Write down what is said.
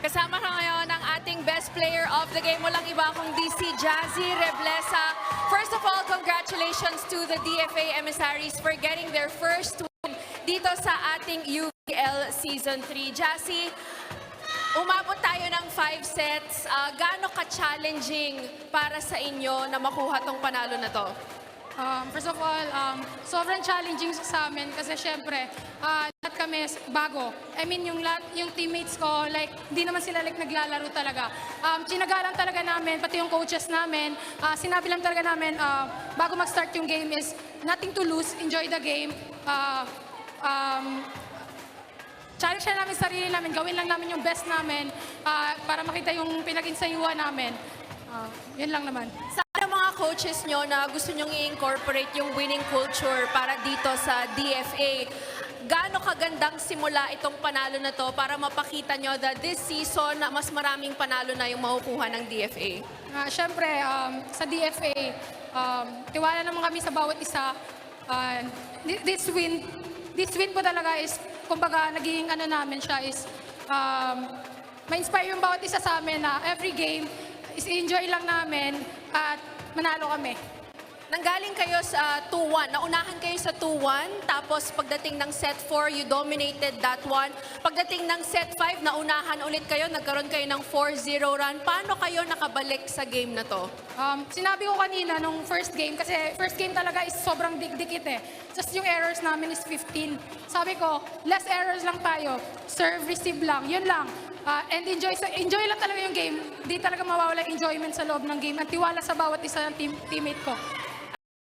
Kasama ka ngayon ang ating best player of the game. Walang iba kundi si Jazzy Reblesa. First of all, congratulations to the DFA emissaries for getting their first win dito sa ating UVL Season 3. Jazzy, umabot tayo ng 5 sets. Gaano ka-challenging para sa inyo na makuha tong panalo na to? First of all, sobrang challenging sa amin kasi syempre, lahat kami bago. I mean, yung teammates ko, like, hindi naman sila like naglalaro talaga. Tinaga lang talaga namin, pati yung coaches namin, sinabi lang talaga namin, bago mag-start yung game is nothing to lose, enjoy the game. Challenge na namin sarili namin, gawin lang namin yung best namin para makita yung pinag-insayuhan namin. Yun lang naman. Sana mga coaches nyo na gusto nyong i-incorporate yung winning culture para dito sa DFA, gaano kagandang simula itong panalo na to para mapakita nyo that this season mas maraming panalo na yung makukuha ng DFA? Siyempre, sa DFA, tiwala naman kami sa bawat isa. This win po talaga is, kumbaga, naging ano namin siya is, ma-inspire yung bawat isa sa amin na every game is enjoy lang namin at manalo kami. Nanggaling kayo sa 2-1. Naunahan kayo sa 2-1. Tapos pagdating ng set 4, you dominated that one. Pagdating ng set 5, naunahan ulit kayo. Nagkaroon kayo ng 4-0 run. Paano kayo nakabalik sa game na to? Sinabi ko kanina nung first game, kasi first game talaga is sobrang dikit eh. Just yung errors namin is 15. Sabi ko, less errors lang tayo. Serve, receive lang. Yun lang. And enjoy lang talaga yung game. Di talaga mawawala enjoyment sa loob ng game. At tiwala sa bawat isa ng teammate ko.